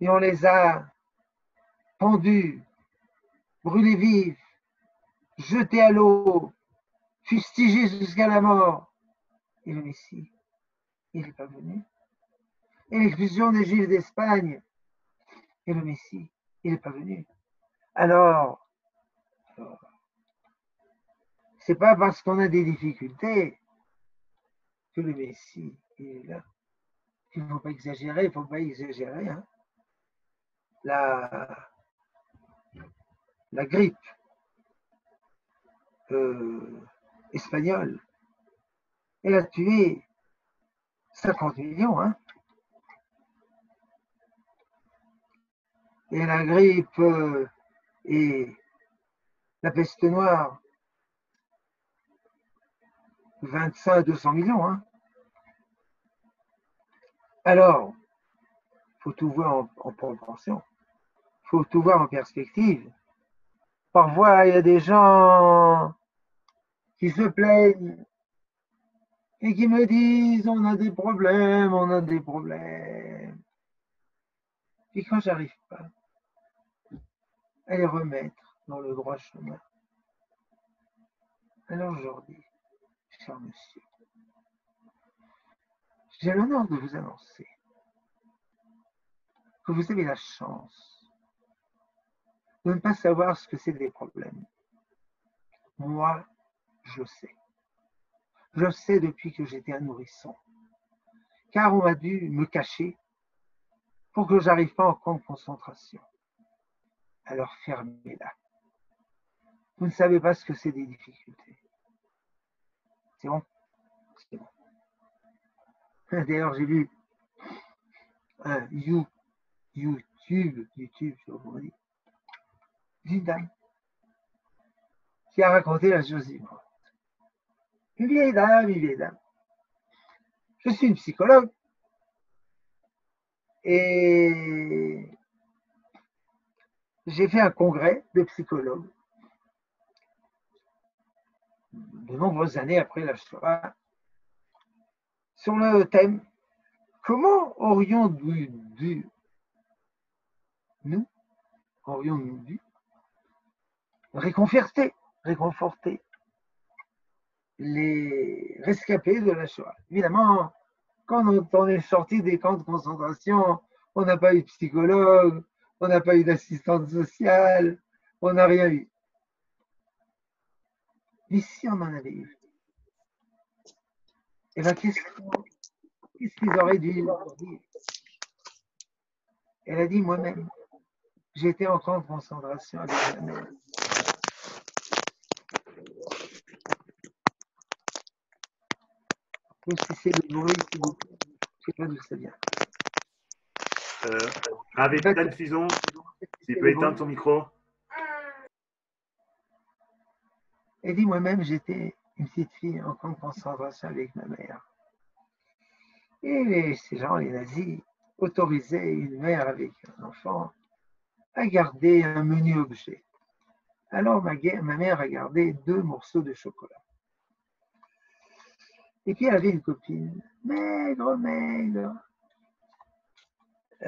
Et on les a pendus, brûlés vifs, jetés à l'eau, fustigés jusqu'à la mort. Et le Messie, il n'est pas venu. Et l'expulsion des Juifs d'Espagne, Et le Messie, il n'est pas venu. Alors, c'est pas parce qu'on a des difficultés que le Messie est là. Il ne faut pas exagérer, il ne faut pas exagérer. Hein. La grippe espagnole, elle a tué 50 millions. Hein. Et la grippe et la peste noire, 25 à 200 millions. Hein. Alors, il faut tout voir en proportion. Il faut tout voir en perspective. Parfois, il y a des gens qui se plaignent et qui me disent on a des problèmes, on a des problèmes. Puis quand j'arrive pas à les remettre dans le droit chemin, alors je leur dis, cher monsieur, j'ai l'honneur de vous annoncer que vous avez la chance de ne pas savoir ce que c'est des problèmes. Moi, je le sais. Je le sais depuis que j'étais un nourrisson. Car on a dû me cacher pour que j'arrive pas en camp de concentration. Alors fermez-la. Vous ne savez pas ce que c'est des difficultés. C'est bon? C'est bon. D'ailleurs, j'ai vu un YouTube, je sais pas comment on dit, d'une dame qui a raconté la chose suivante. Une vieille dame. Je suis une psychologue et j'ai fait un congrès de psychologues de nombreuses années après la Shoah sur le thème comment aurions-nous dû réconforter les rescapés de la Shoah. Évidemment, quand on est sorti des camps de concentration, on n'a pas eu de psychologue, on n'a pas eu d'assistante sociale, on n'a rien eu. Mais si on en avait eu, eh bien, qu'est-ce qu'ils auraient dû dire? Elle a dit moi-même, j'étais en camp de concentration avec ma mère. Donc, si c'est le bruit, s'il vous plaît, je ne sais pas d'où ça vient. Avec Dalphison, tu peux éteindre ton micro. Elle dit moi-même, j'étais une petite fille en camp de concentration avec ma mère. Et ces gens, les nazis, autorisaient une mère avec un enfant à garder un menu objet. Alors ma mère a gardé 2 morceaux de chocolat. Et puis elle avait une copine, maigre. Et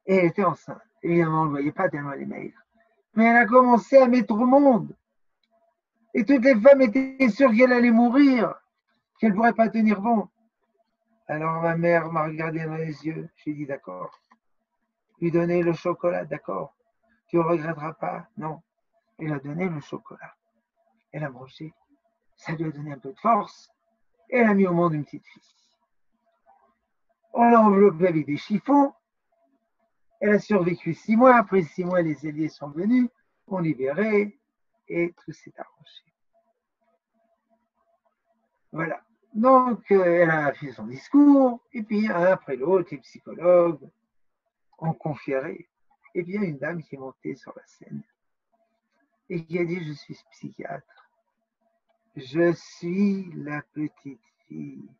elle était enceinte. Évidemment, on ne le voyait pas tellement elle est maigre. Mais elle a commencé à mettre au monde. Et toutes les femmes étaient sûres qu'elle allait mourir, qu'elle ne pourrait pas tenir bon. Alors ma mère m'a regardé dans les yeux. J'ai dit d'accord. Lui donner le chocolat, d'accord. Tu ne regretteras pas. Non. Elle a donné le chocolat. Elle a mangé. Ça lui a donné un peu de force. Elle a mis au monde une petite fille. On l'a enveloppée avec des chiffons. Elle a survécu 6 mois. Après 6 mois, les alliés sont venus, ont libéré et tout s'est arrangé. Voilà. Donc, elle a fait son discours, et puis un après l'autre, les psychologues ont conféré. Et puis, il y a une dame qui est montée sur la scène et qui a dit, je suis psychiatre. Je suis la petite fille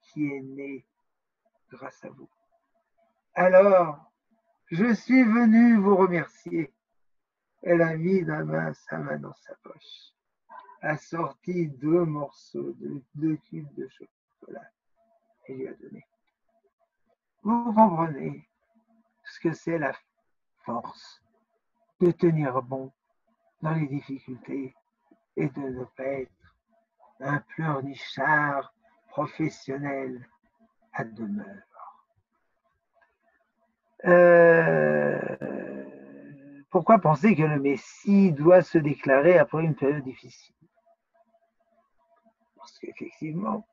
qui est née grâce à vous. Alors, je suis venue vous remercier. Elle a mis sa main dans sa poche, a sorti 2 morceaux, 2 cubes de chocolat et lui a donné. Vous comprenez ce que c'est la force de tenir bon dans les difficultés et de ne pas être un pleurnichard professionnel à demeure. Pourquoi penser que le Messie doit se déclarer après une période difficile? Parce qu'effectivement,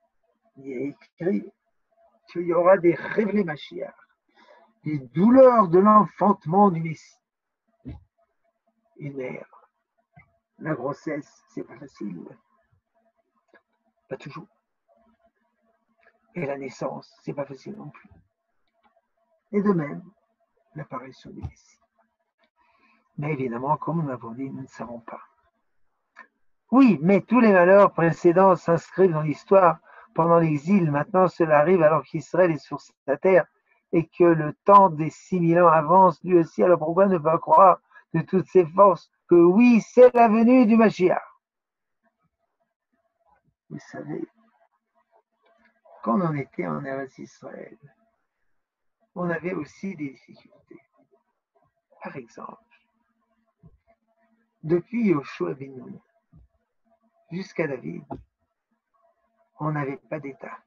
il est écrit qu'il y aura des révélés Mashiach, des douleurs de l'enfantement du Messie. Une mère, la grossesse, c'est pas facile, pas toujours. Et la naissance, c'est pas facile non plus. Et de même, l'apparition du Messie. Mais évidemment, comme nous l'avons dit, nous ne savons pas. Oui, mais tous les malheurs précédents s'inscrivent dans l'histoire pendant l'exil. Maintenant, cela arrive alors qu'Israël est sur sa terre et que le temps des 6000 ans avance lui aussi. Alors pourquoi ne pas croire de toutes ses forces que oui, c'est la venue du Mashiach? Vous savez, quand on était en Eretz Israël, on avait aussi des difficultés. Par exemple, depuis Yoshua ben Nun jusqu'à David, on n'avait pas d'État.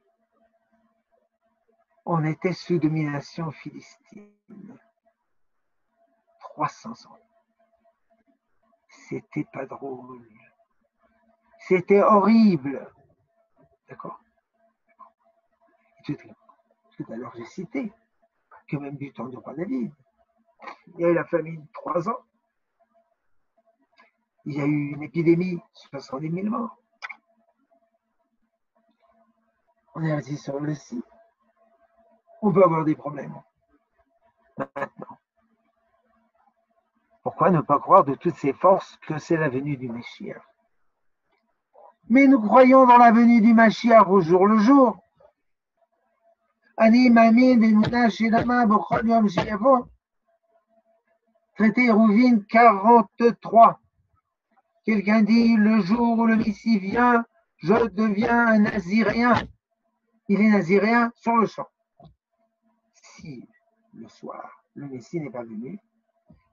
On était sous domination philistine. 300 ans. C'était pas drôle. C'était horrible. D'accord? Tout à l'heure, j'ai cité que même du temps du roi David, il y a eu la famine de 3 ans. Il y a eu une épidémie, 70 000 morts. On est assis sur le site. On peut avoir des problèmes. Maintenant, pourquoi ne pas croire de toutes ses forces que c'est la venue du Mashiach? Mais nous croyons dans la venue du Mashiach au jour le jour. Ani Mamin Bemuna Shilama Bochol Yom Shiavo. Traité Rouvine 43. Quelqu'un dit, le jour où le Messie vient, je deviens un naziréen. Il est naziréen sur le champ. Si le soir, le Messie n'est pas venu,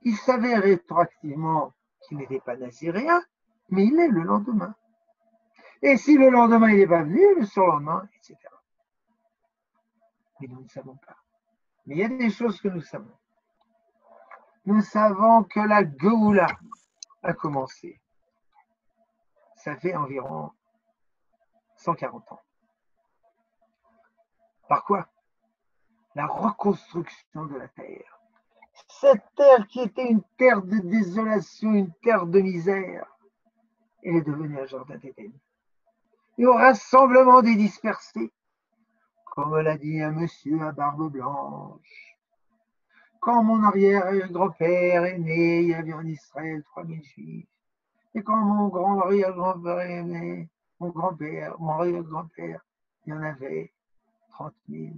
il savait rétroactivement qu'il n'était pas naziréen, mais il est le lendemain. Et si le lendemain il n'est pas venu, le surlendemain, etc. Mais nous ne savons pas. Mais il y a des choses que nous savons. Nous savons que la Géoula a commencé. Ça fait environ 140 ans. Par quoi? La reconstruction de la terre. Cette terre qui était une terre de désolation, une terre de misère, elle est devenue un jardin d'Éden. Et au rassemblement des dispersés, comme l'a dit un monsieur à barbe blanche, quand mon arrière-grand-père est né, il y avait en Israël 3000 juifs. Et quand mon grand-arrière-grand-père est né, mon arrière-grand-père, il y en avait 30 000.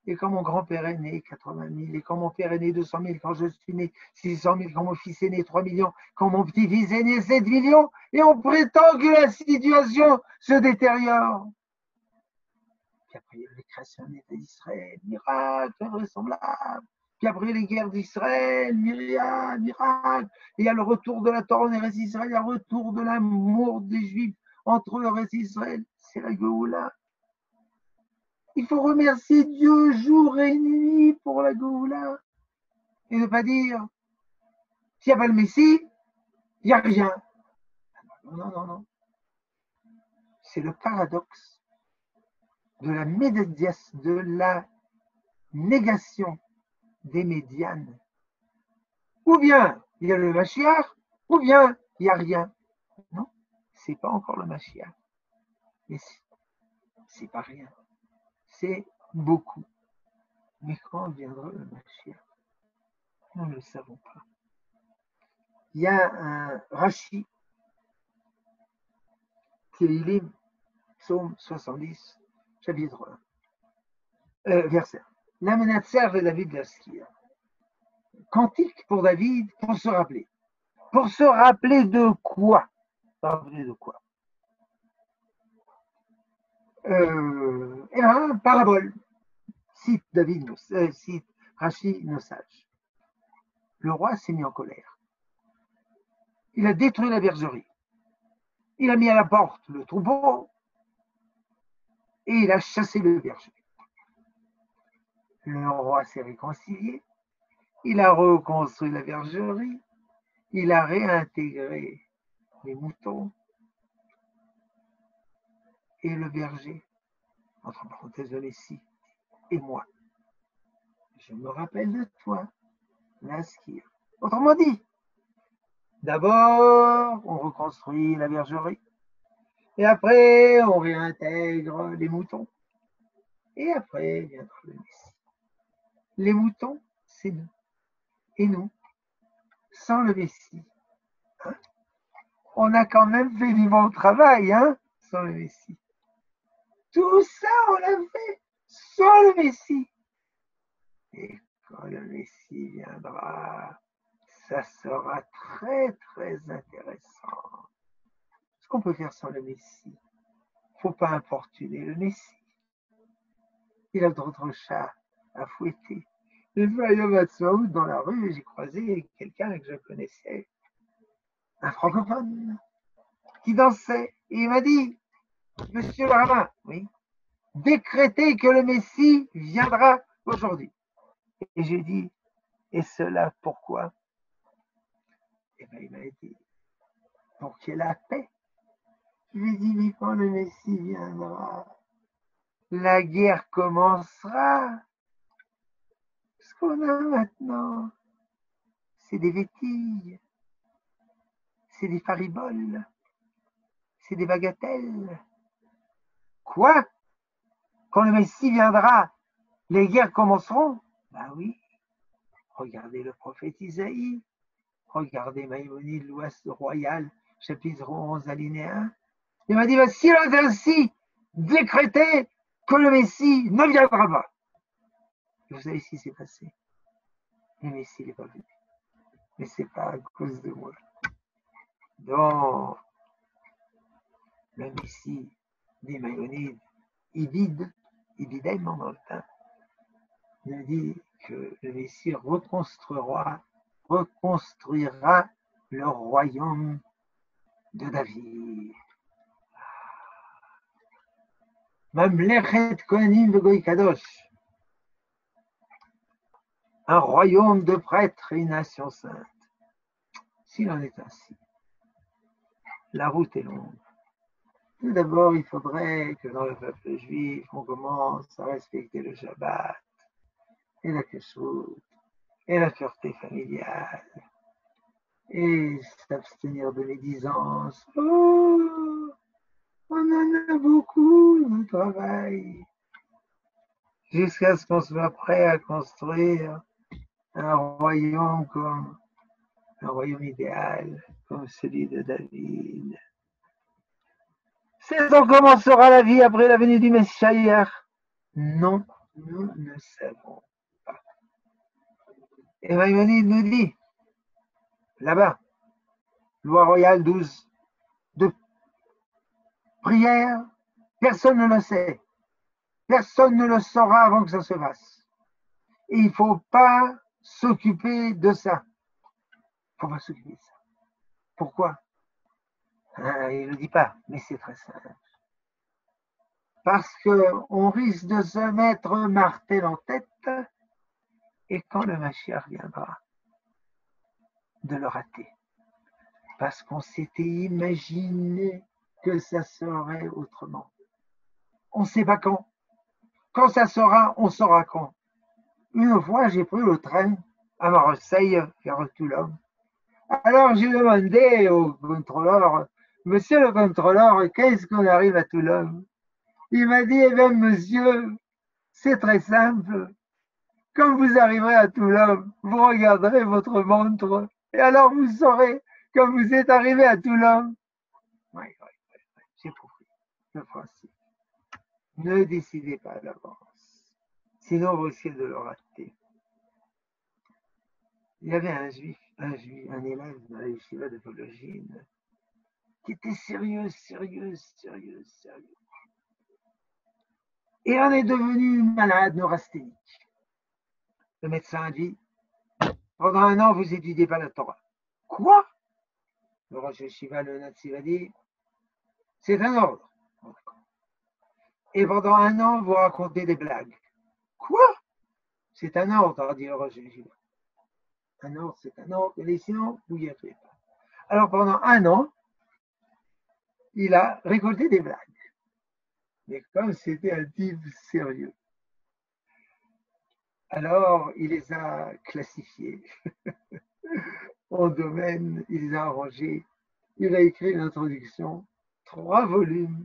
Et quand mon grand-père est né, 80 000. Et quand mon père est né, 200 000. Quand je suis né, 600 000. Quand mon fils est né, 3 millions. Quand mon petit-fils est né, 7 millions. Et on prétend que la situation se détériore. Puis après, il y a eu les créations d'Israël, miracle invraisemblable. Puis après, les guerres d'Israël, miracle. Et il y a le retour de la Torah en Eretz Israël, il y a le retour de l'amour des Juifs entre Eretz Israël. C'est la Géoula. Il faut remercier Dieu jour et nuit pour la Géoula. Et ne pas dire, s'il n'y a pas le Messie, il n'y a rien. Non, non, non, non. C'est le paradoxe de la négation des médianes. Ou bien il y a le Mashiach, ou bien il n'y a rien. Non, c'est pas encore le Mashiach. Mais c'est pas rien. C'est beaucoup. Mais quand viendra le Mashiach? Nous ne le savons pas. Il y a un Rashi, Téhilim, psaume 70, chapitre 1, verset 1. La Menatser de David Laskir. Cantique pour David, pour se rappeler. Pour se rappeler de quoi? Rappeler de quoi? Parabole. Cite David, cite Rashi Nosage. Le roi s'est mis en colère. Il a détruit la bergerie. Il a mis à la porte le troupeau et il a chassé le berger. Le roi s'est réconcilié Il a reconstruit la bergerie, il a réintégré les moutons et le berger, entre parenthèses le Messie, et moi. Je me rappelle de toi, Naskir. Autrement dit, d'abord, on reconstruit la bergerie, et après, on réintègre les moutons, et après viendra le Messie. Les moutons, c'est nous, et nous, sans le Messie. Hein, on a quand même fait du bon travail, hein, sans le Messie. Tout ça, on l'a fait sans le Messie. Et quand le Messie viendra, ça sera très, très intéressant. Ce qu'on peut faire sans le Messie. Il ne faut pas importuner le Messie. Il a d'autres chats à fouetter. Une fois, dans la rue, j'ai croisé quelqu'un que je connaissais, un francophone, qui dansait. Et il m'a dit, Monsieur le rabbin, oui, décrétez que le Messie viendra aujourd'hui. Et j'ai dit, et cela pourquoi? Et bien, il m'a dit, pour qu'il y ait la paix. Je lui ai dit, mais quand le Messie viendra, la guerre commencera. Ce qu'on a maintenant, c'est des vétilles, c'est des fariboles, c'est des bagatelles. Quoi? Quand le Messie viendra, les guerres commenceront? Ben oui. Regardez le prophète Isaïe, regardez Maïmonide, l'Ouest royal, chapitre 11, alinéa 1. Il m'a dit, ben, s'il est ainsi décrété que le Messie ne viendra pas. Vous savez ce qui s'est passé? Le Messie n'est pas venu. Mais ce n'est pas à cause de moi. Donc, le Messie des Maïmonides, Ibidem dans le temps, nous dit que le Messie reconstruira le royaume de David. Mamlechet Kohanim Vegoy Kadosh, un royaume de prêtres et une nation sainte. S'il en est ainsi, la route est longue. Tout d'abord, il faudrait que dans le peuple juif, on commence à respecter le Shabbat et la kashrut et la pureté familiale et s'abstenir de médisance. Oh, on en a beaucoup de travail jusqu'à ce qu'on soit prêt à construire un royaume comme un royaume idéal comme celui de David. C'est donc comment sera la vie après la venue du Messie? Non, nous ne savons pas. Et Maïmonide nous dit, là-bas, loi royale 12, de prière, personne ne le sait. Personne ne le saura avant que ça se fasse. Et il ne faut pas s'occuper de ça. Il ne faut pas s'occuper de ça. Pourquoi? Il ne le dit pas, mais c'est très simple. Parce qu'on risque de se mettre martel en tête et quand le Mashiach viendra, de le rater. Parce qu'on s'était imaginé que ça serait autrement. On ne sait pas quand. Quand ça sera, on saura quand. Une fois, j'ai pris le train à Marseille vers Toulon. Alors, j'ai demandé au contrôleur, Monsieur le contrôleur, qu'est-ce qu'on arrive à Toulon? Il m'a dit, eh bien, monsieur, c'est très simple. Quand vous arriverez à Toulon, vous regarderez votre montre et alors vous saurez quand vous êtes arrivé à Toulon. Oui, j'ai compris le principe. Ne décidez pas d'avance, sinon vous risquez de le rater. Il y avait un élève dans la yeshiva de Vologine, qui était sérieux. Et on est devenu malade neurasthénique. Le médecin a dit, pendant 1 an, vous étudiez pas la Torah. Quoi? Le Rosh Yeshiva, le Nazi, a dit, c'est un ordre. Et pendant 1 an, vous racontez des blagues. Quoi? C'est un ordre, a dit le Rosh Yeshiva. Un ordre, c'est un ordre, et sinon, vous n'y arrivez pas. Alors pendant 1 an, il a récolté des blagues. Mais comme c'était un type sérieux, alors il les a classifiées en domaines, il les a arrangés. Il a écrit une introduction, 3 volumes,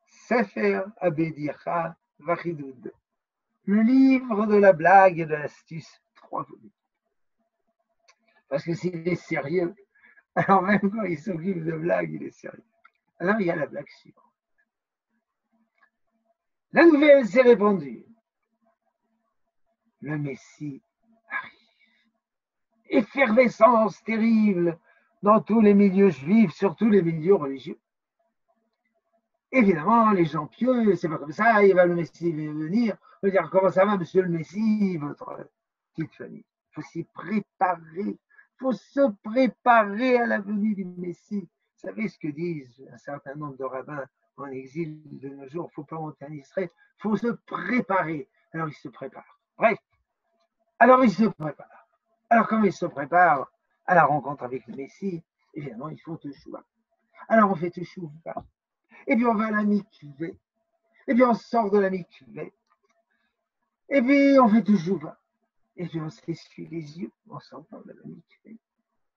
Sefer Abedicha Vachidoud, le livre de la blague et de l'astuce, 3 volumes. Parce que s'il est sérieux, alors même quand il s'occupe de blagues, il est sérieux. Alors il y a la blague suivante. La nouvelle s'est répandue. Le Messie arrive. Effervescence terrible dans tous les milieux juifs, surtout les milieux religieux. Évidemment, les gens pieux, c'est pas comme ça, il va le Messie venir, on va dire comment ça va, monsieur le Messie, votre petite famille. Il faut s'y préparer, il faut se préparer à la venue du Messie. Vous savez ce que disent un certain nombre de rabbins en exil de nos jours, il ne faut pas monter en Israël, il faut se préparer. Alors ils se préparent. Bref, alors ils se préparent. Alors comme ils se préparent à la rencontre avec le Messie, évidemment, ils font teshuva. Alors on fait teshuva. Et puis on va à la mikveh. Et puis on sort de la mikveh. Et puis on fait teshuva. Et puis on s'essuie les yeux en sortant de la mikveh.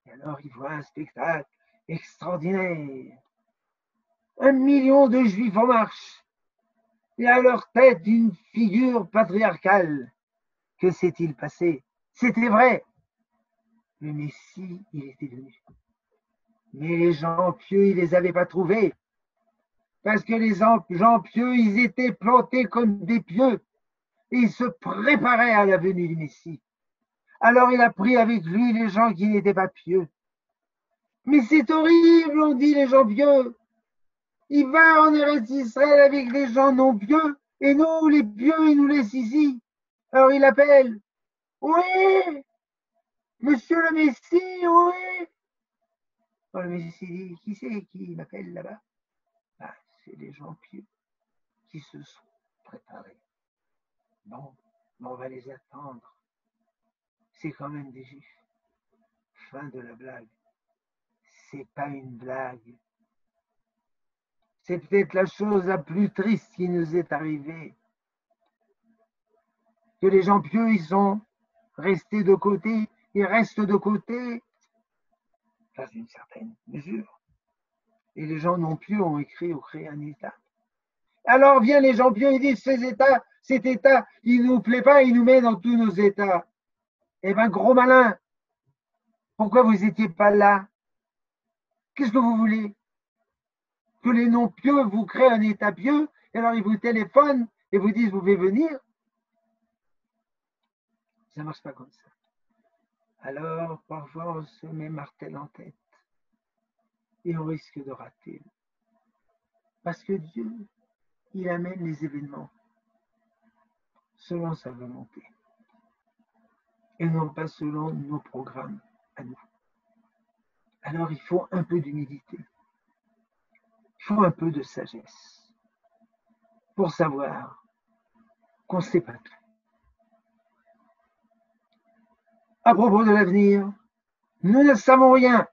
Et alors il voit un spectacle extraordinaire. 1 million de juifs en marche. Et à leur tête une figure patriarcale. Que s'est-il passé? C'était vrai. Le Messie, il était venu. Mais les gens pieux, ils ne les avaient pas trouvés. Parce que les gens pieux, ils étaient plantés comme des pieux. Et ils se préparaient à la venue du Messie. Alors il a pris avec lui les gens qui n'étaient pas pieux. Mais c'est horrible, ont dit les gens pieux. Il va en Eretz Israël avec les gens non pieux. Et nous, les pieux, il nous laisse ici. Alors il appelle. Oui, monsieur le Messie, oui. Alors, le Messie dit, qui c'est qui m'appelle là-bas? Ah, c'est les gens pieux qui se sont préparés. Bon, on va les attendre. C'est quand même des juifs. Fin de la blague. C'est pas une blague. C'est peut-être la chose la plus triste qui nous est arrivée. Que les gens pieux, ils sont restés de côté, ils restent de côté, dans une certaine mesure. Et les gens non pieux ont écrit ou créé un État. Alors viennent les gens pieux, ils disent cet État, il ne nous plaît pas, il nous met dans tous nos États. Eh bien, gros malin, pourquoi vous n'étiez pas là? Qu'est-ce que vous voulez? Que les non-pieux vous créent un État pieux, et alors ils vous téléphonent et vous disent vous pouvez venir? Ça ne marche pas comme ça. Alors, parfois, on se met martel en tête et on risque de rater. Parce que Dieu, il amène les événements selon sa volonté et non pas selon nos programmes à nous. Alors, il faut un peu d'humilité, il faut un peu de sagesse pour savoir qu'on ne sait pas tout. À propos de l'avenir, nous ne savons rien.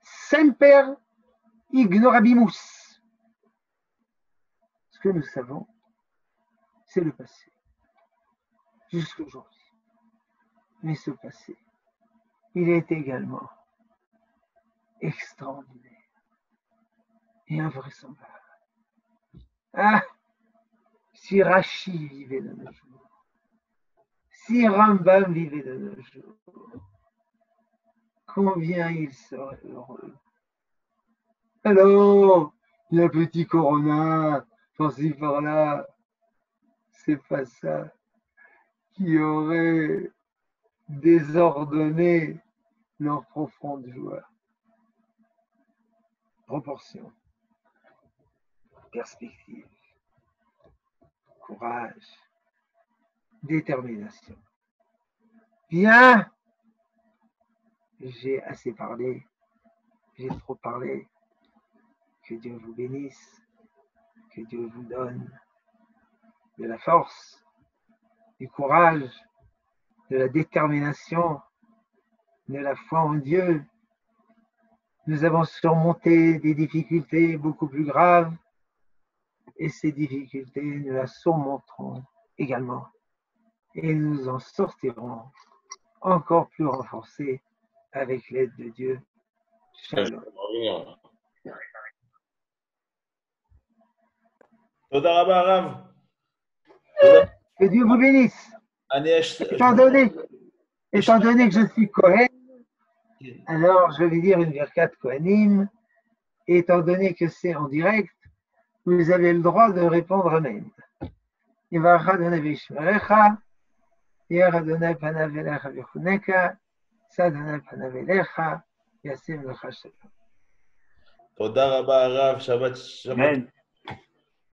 Semper ignorabimus. Ce que nous savons, c'est le passé, jusqu'à aujourd'hui. Mais ce passé, il est également extraordinaire et invraisemblable. Ah, si Rachi vivait de nos jours, si Rambam vivait de nos jours, combien il serait heureux. Alors, le petit Corona, par-ci par-là, c'est pas ça qui aurait désordonné leur profonde joie. Proportion, perspective, courage, détermination. Bien, j'ai assez parlé, j'ai trop parlé. Que Dieu vous bénisse, que Dieu vous donne de la force, du courage, de la détermination de la foi en Dieu, nous avons surmonté des difficultés beaucoup plus graves et ces difficultés, nous las surmonterons également et nous en sortirons encore plus renforcés avec l'aide de Dieu. Shalom. תודה רבה, הרב. Que Dieu vous bénisse. Étant donné que je suis Kohen, alors je vais dire une Birkat Kohanim. Étant donné que c'est en direct, vous avez le droit de répondre Amen. Yivarach Adonai v'yishmerecha, Yir Adonai panav elecha v'chuneka, Yaseh Adonai panav elecha, Yasem lecha shalom. תודה רבה, הרב. שבת שלום.